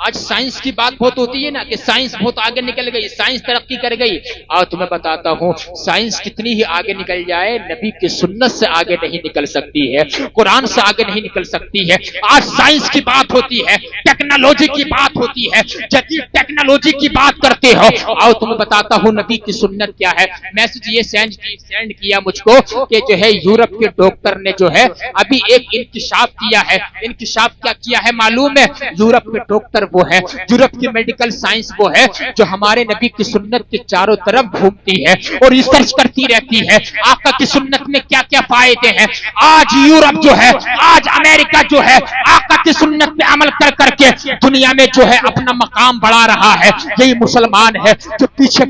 آج سائنس کی بات بہت ہوتی ہے نا کہ سائنس بہت آگے نکل گئی، سائنس ترقی کر گئی. اور تمہیں بتاتا ہوں سائنس کتنی ہی آگے نکل جائے نبی کی سنت سے آگے نہیں نکل سکتی ہے، قرآن سے آگے نہیں نکل سکتی ہے. آج سائنس کی بات ہوتی ہے، ٹیکنالوجی کی بات ہوتی ہے، جدید ٹیکنالوجی کی بات کرتے ہو. اور تمہیں بتاتا ہوں نبی کی سنت کیا ہے. میسج یہ سینڈ کیا مجھ کو کہ جو ہے یورپ کے ڈاکٹر نے جو ہے ابھی ایک انکشاف کیا ہے. انکشاف کیا کیا ہے معلوم ہے؟ یورپ کے ڈاکٹر وہ ہے، یورپ کی میڈیکل سائنس وہ ہے جو ہمارے نبی کی سنت کے چاروں طرف گھومتی ہے اور ریسرچ کرتی رہتی ہے آقا کی سنت میں کیا کیا فائدے ہیں. آج یورپ جو ہے، آج امریکہ جو ہے آقا کی سنت پہ عمل کر کر کے دنیا میں جو ہے اپنا مقام بڑھا رہا ہے. یہی مسلمان ہے جو پیچھے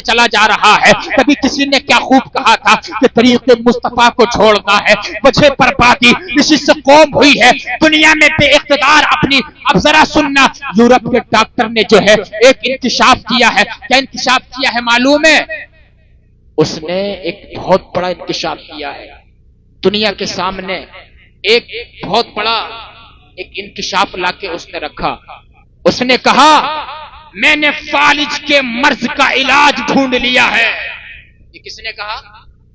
چلا جا رہا ہے. کبھی کسی نے کیا خوب کہا تھا کہ طریق مصطفیٰ کو چھوڑنا ہے وجہ پر باتیں اسی سے قوم ہوئی ہے دنیا میں بے اقتدار اپنی. اب ذرا سننا، یورپ کے ڈاکٹر نے جو ہے ایک انکشاف کیا ہے. کیا انکشاف کیا ہے معلوم ہے؟ اس نے ایک بہت بڑا انکشاف کیا ہے دنیا کے سامنے. ایک بہت بڑا ایک انکشاف لا کے اس نے رکھا. اس نے کہا میں نے فالج کے مرض کا علاج ڈھونڈ لیا ہے. یہ کس نے کہا؟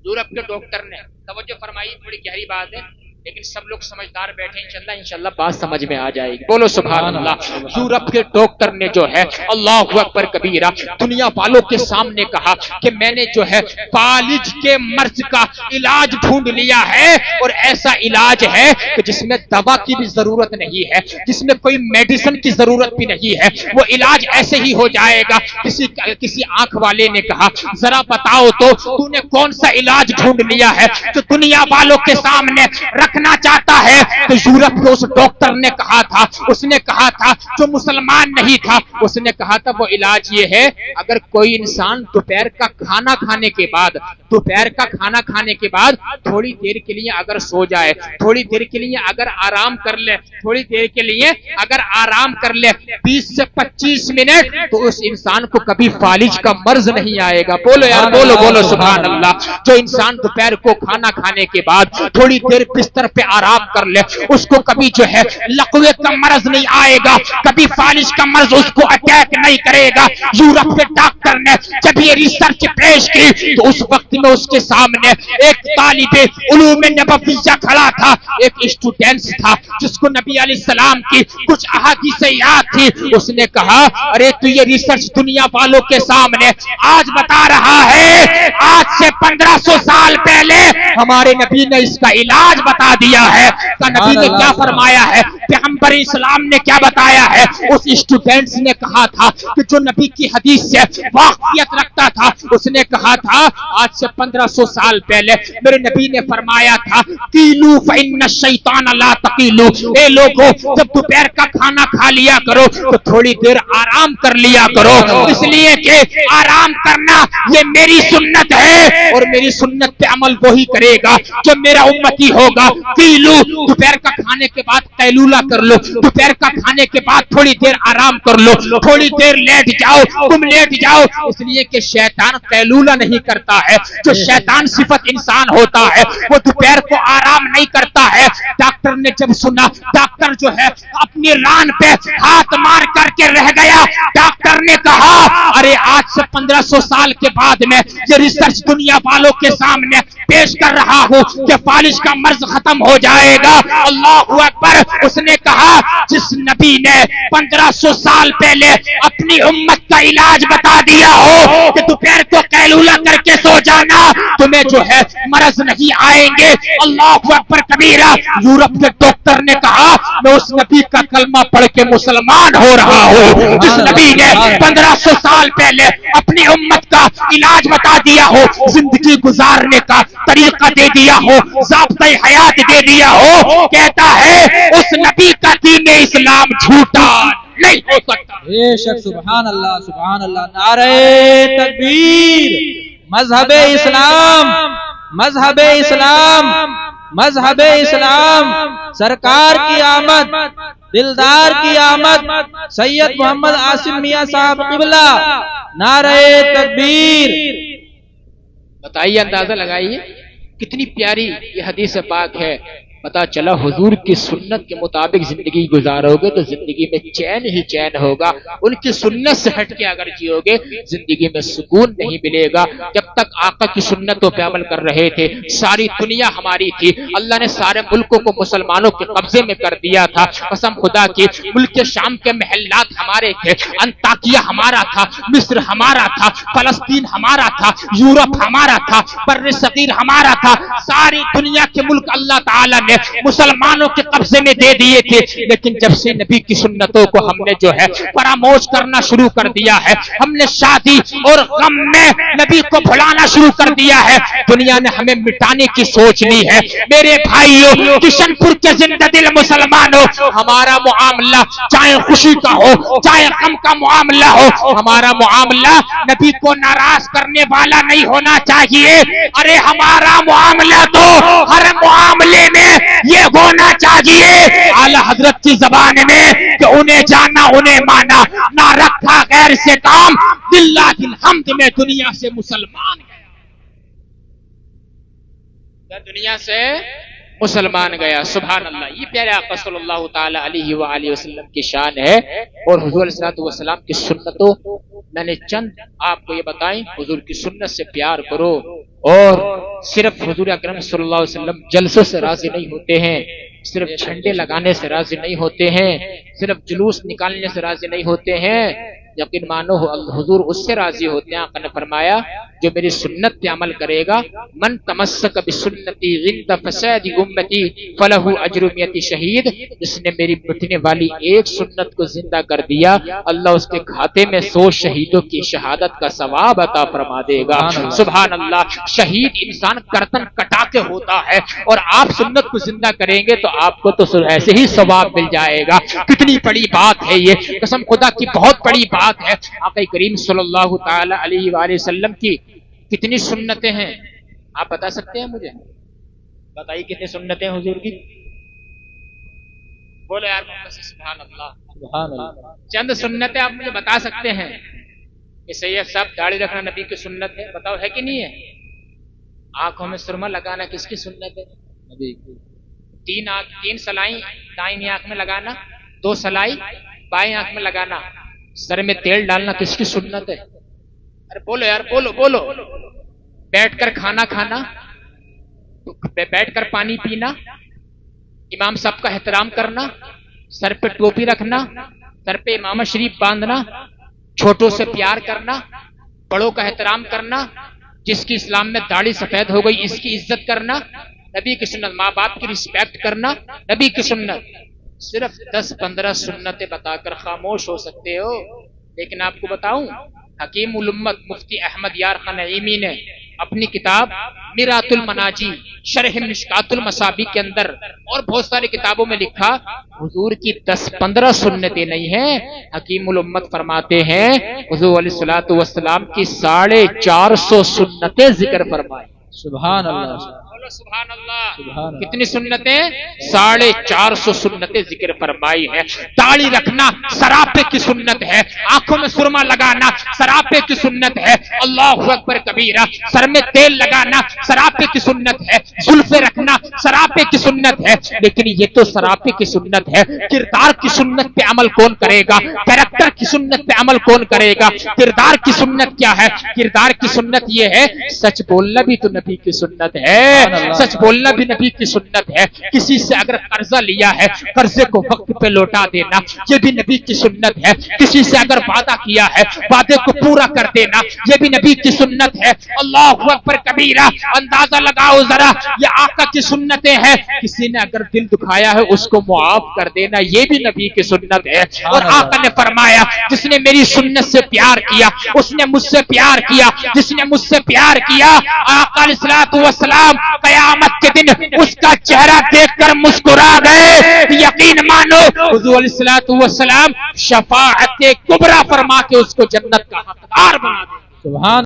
یورپ کے ڈاکٹر نے. توجہ فرمائیے، بڑی گہری بات ہے لیکن سب لوگ سمجھدار بیٹھے انشاءاللہ بات سمجھ میں آ جائے گی. بولو سبحان اللہ. یورپ کے ڈاکٹر نے جو ہے اللہ اکبر کبیرہ دنیا والوں کے سامنے کہا کہ میں نے جو ہے فالج کے مرض کا علاج ڈھونڈ لیا ہے اور ایسا علاج ہے کہ جس میں دوا کی بھی ضرورت نہیں ہے، جس میں کوئی میڈیسن کی ضرورت بھی نہیں ہے. وہ علاج ایسے ہی ہو جائے گا. کسی آنکھ والے نے کہا ذرا بتاؤ تو نے کون سا علاج ڈھونڈ لیا ہے جو دنیا والوں کے سامنے رکھنا چاہتا ہے؟ تو یورپ کے اس ڈاکٹر نے کہا تھا، اس نے کہا تھا جو مسلمان نہیں تھا، اس نے کہا تھا وہ علاج یہ ہے اگر کوئی انسان دوپہر کا کھانا کھانے کے بعد تھوڑی دیر کے لیے اگر سو جائے، تھوڑی دیر کے لیے اگر آرام کر لے، تھوڑی دیر کے لیے اگر آرام کر لے 20 سے 25 منٹ تو اس انسان کو کبھی فالج کا مرض نہیں آئے گا. بولو یار، بولو سبحان اللہ. جو انسان دوپہر کو کھانا کھانے کے بعد تھوڑی دیر بستر پہ آرام کر لے اس کو کبھی جو ہے لقوے کا مرض نہیں آئے گا، کبھی فالج کا مرض اس کو اٹیک نہیں کرے گا. یورپ کے ڈاکٹر نے جب یہ ریسرچ پیش کی تو اس وقت میں اس کے سامنے ایک طالب علوم نبویہ کھڑا تھا، ایک اسٹوڈنٹ تھا جس کو نبی علیہ السلام کی کچھ احادیث یاد تھی. اس نے کہا ارے تو یہ ریسرچ دنیا والوں کے سامنے آج بتا رہا ہے، آج سے 1500 سال پہلے ہمارے نبی نے اس کا علاج بتا دیا ہے. کہ نبی نے کیا فرمایا ہے، پیغمبر اسلام نے کیا بتایا ہے. اس اسٹوڈنٹس نے کہا تھا کہ جو نبی کی حدیث سے واقفیت رکھتا تھا، اس نے کہا تھا آج سے 1500 سال پہلے میرے نبی نے فرمایا تھا قیلو فإن الشیطان لا تقیلو. اے لوگوں جب دوپہر کا کھانا کھا لیا کرو تو تھوڑی دیر آرام کر لیا کرو، اس لیے کہ آرام کرنا یہ میری سنت ہے اور میری سنت پہ عمل وہی کرے گا جو میرا امتی ہوگا. قیلو دوپہر کا کھانے کے بعد قیلولہ کر لو، دوپہر کا کھانے کے بعد تھوڑی دیر آرام کر لو، تھوڑی دیر لیٹ جاؤ، تم لیٹ جاؤ. اس لیے کہ شیطان قیلولہ نہیں کرتا ہے. جو شیطان صفت انسان ہوتا ہے وہ دوپہر کو آرام نہیں کرتا ہے. ڈاکٹر نے جب سنا، ڈاکٹر جو ہے اپنی ران پہ ہاتھ مار کر کے رہ گیا. ڈاکٹر نے کہا ارے آج سے 1500 سال کے بعد میں یہ ریسرچ دنیا والوں کے سامنے پیش کر رہا ہوں کہ فالج کا مرض ختم ہو جائے گا. اللہ اکبر. اس نے کہا جس نبی نے 1500 سال پہلے اپنی امت کا علاج بتا دیا ہو کہ دوپہر کو قیلولہ کر کے سو جانا تمہیں جو ہے مرض نہیں آئیں گے. اللہ اکبر کبیرہ. یورپ کے ڈاکٹر نے کہا میں اس نبی کا کلمہ پڑھ کے مسلمان ہو رہا ہوں جس نبی نے 1500 سال پہلے اپنی امت کا علاج بتا دیا ہو، زندگی گزارنے کا طریقہ دے دیا ہو، ضابطۂ حیات دے دیا ہو. کہتا ہے اس نبی کا دین اسلام جھوٹا نہیں ہو سکتا. بے شک. سبحان اللہ، سبحان اللہ. نعرہ تکبیر. مذہب اسلام، مذہب اسلام، مذہب اسلام. سرکار کی آمد، دلدار کی آمد، سید محمد عاصم میاں صاحب قبلہ. نعرہ تکبیر. بتائیے، اندازہ لگائیے کتنی پیاری یہ حدیث پاک ہے. پتا چلا حضور کی سنت کے مطابق زندگی گزارو گے تو زندگی میں چین ہی چین ہوگا، ان کی سنت سے ہٹ کے اگر جیو گے زندگی میں سکون نہیں ملے گا۔ جب تک آقا کی سنتوں پہ عمل کر رہے تھے ساری دنیا ہماری تھی، اللہ نے سارے ملکوں کو مسلمانوں کے قبضے میں کر دیا تھا، قسم خدا کی ملک شام کے محلات ہمارے تھے، انطاکیہ ہمارا تھا، مصر ہمارا تھا، فلسطین ہمارا تھا، یورپ ہمارا تھا، بر صغیر ہمارا تھا، ساری دنیا کے ملک اللہ تعالیٰ نے مسلمانوں کے قبضے میں دے دیے تھے۔ لیکن جب سے نبی کی سنتوں کو ہم نے جو ہے فراموش کرنا شروع کر دیا ہے، ہم نے شادی اور غم میں نبی کو بھلانا شروع کر دیا ہے، دنیا نے ہمیں مٹانے کی سوچ لی ہے۔ میرے بھائیوں، کشن پور کے زندہ دل مسلمانوں، ہمارا معاملہ چاہے خوشی کا ہو چاہے غم کا معاملہ ہو، ہمارا معاملہ نبی کو ناراض کرنے والا نہیں ہونا چاہیے۔ ارے ہمارا معاملہ تو ہر معاملے میں یہ ہونا چاہیے اعلی حضرت کی زبان میں کہ انہیں جانا انہیں مانا، نہ رکھا غیر سے کام، للہ الحمد میں دنیا سے مسلمان گیا، دنیا سے مسلمان گیا۔ سبحان اللہ، یہ پیارے آقا صلی اللہ تعالی علیہ وآلہ وسلم کی شان ہے۔ اور حضور علیہ السلام کی سنتوں میں نے چند آپ کو یہ بتائیں، حضور کی سنت سے پیار کرو، اور صرف حضور اکرم صلی اللہ علیہ وسلم جلسوں سے راضی نہیں ہوتے ہیں، صرف جھنڈے لگانے سے راضی نہیں ہوتے ہیں، صرف جلوس نکالنے سے راضی نہیں ہوتے ہیں، یقین مانو حضور اس سے راضی ہوتے ہیں۔ آقا نے فرمایا جو میری سنت پہ عمل کرے گا، من تمسک بسنتی عند فساد امتی فلہ اجر 100 شہید، جس نے میری مٹنے والی ایک سنت کو زندہ کر دیا، اللہ اس کے کھاتے میں 100 شہیدوں کی شہادت کا ثواب عطا فرما دے گا۔ سبحان اللہ، شہید انسان گردن کٹا کے ہوتا ہے، اور آپ سنت کو زندہ کریں گے تو آپ کو تو ایسے ہی ثواب مل جائے گا۔ کتنی بڑی بات ہے یہ، قسم خدا کی بہت بڑی بات ہے۔ آقا کریم صلی اللہ تعالی علیہ وآلہ وسلم کی کتنی سنتیں ہیں آپ بتا سکتے ہیں؟ مجھے بتائیے کتنی سنتیں حضور کی، بولے یار سبحان اللہ سبحان اللہ۔ چند سنتیں آپ مجھے بتا سکتے ہیں کہ سید صاحب داڑھی رکھنا نبی کی سنت ہے؟ بتاؤ ہے کہ نہیں ہے؟ آنکھوں میں سرما لگانا کس کی سنت ہے؟ نبی کی۔ 3 سلائی دائیں آنکھ میں لگانا، 2 سلائی بائیں آنکھ میں لگانا، سر میں تیل ڈالنا کس کی سنت ہے؟ ارے بولو یار، بولو۔ بیٹھ کر کھانا کھانا، بیٹھ کر پانی پینا، امام صاحب کا احترام کرنا، سر پہ ٹوپی رکھنا، سر پہ امامہ شریف باندھنا، چھوٹوں سے پیار کرنا، بڑوں کا احترام کرنا، جس کی اسلام میں داڑھی سفید ہو گئی اس کی عزت کرنا، نبی کی سنت، ماں باپ کی رسپیکٹ کرنا، نبی کی سنت۔ صرف 10-15 سنتیں بتا کر خاموش ہو سکتے ہو، لیکن آپ کو بتاؤں حکیم الامت مفتی احمد یار خان نعیمی نے اپنی کتاب میرات المناجی شرح مشکات المصابیح کے اندر اور بہت ساری کتابوں میں لکھا حضور کی 10-15 سنتیں نہیں ہیں، حکیم الامت فرماتے ہیں حضور علیہ الصلوۃ والسلام کی 450 سنتیں ذکر فرمائی۔ سبحان اللہ، سبحان اللہ، کتنی سنتیں؟ 450 سنتیں ذکر فرمائی ہے۔ داڑھی رکھنا سراپے کی سنت ہے، آنکھوں میں سرما لگانا سراپے کی سنت ہے، اللہ اکبر کبیرہ، سر میں تیل لگانا سراپے کی سنت ہے، زلفیں رکھنا سراپے کی سنت ہے۔ لیکن یہ تو سراپے کی سنت ہے، کردار کی سنت پہ عمل کون کرے گا؟ کریکٹر کی سنت پہ عمل کون کرے گا؟ کردار کی سنت کیا ہے؟ کردار کی سنت یہ ہے سچ بولنا بھی تو نبی کی سنت ہے، سچ بولنا بھی نبی کی سنت ہے۔ کسی سے اگر قرضہ لیا ہے قرضے کو وقت پہ لوٹا دینا یہ بھی نبی کی سنت ہے۔ کسی سے اگر وعدہ کیا ہے وعدے کو پورا کر دینا یہ بھی نبی کی سنت ہے۔ اللہ اکبر کبیرہ، اندازہ لگاؤ ذرا، یہ آقا کی سنتیں ہیں۔ کسی نے اگر دل دکھایا ہے اس کو معاف کر دینا یہ بھی نبی کی سنت ہے۔ اور آقا نے فرمایا جس نے میری سنت سے پیار کیا اس نے مجھ سے پیار کیا، جس نے مجھ سے پیار کیا آقا علیہ الصلوۃ والسلام قیامت کے دن اس کا چہرہ دیکھ کر مسکرا گئے۔ یقین مانو حضور علیہ الصلوۃ والسلام شفاعت کبریٰ فرما کے اس کو جنت کا حقدار بنا دے۔ سبحان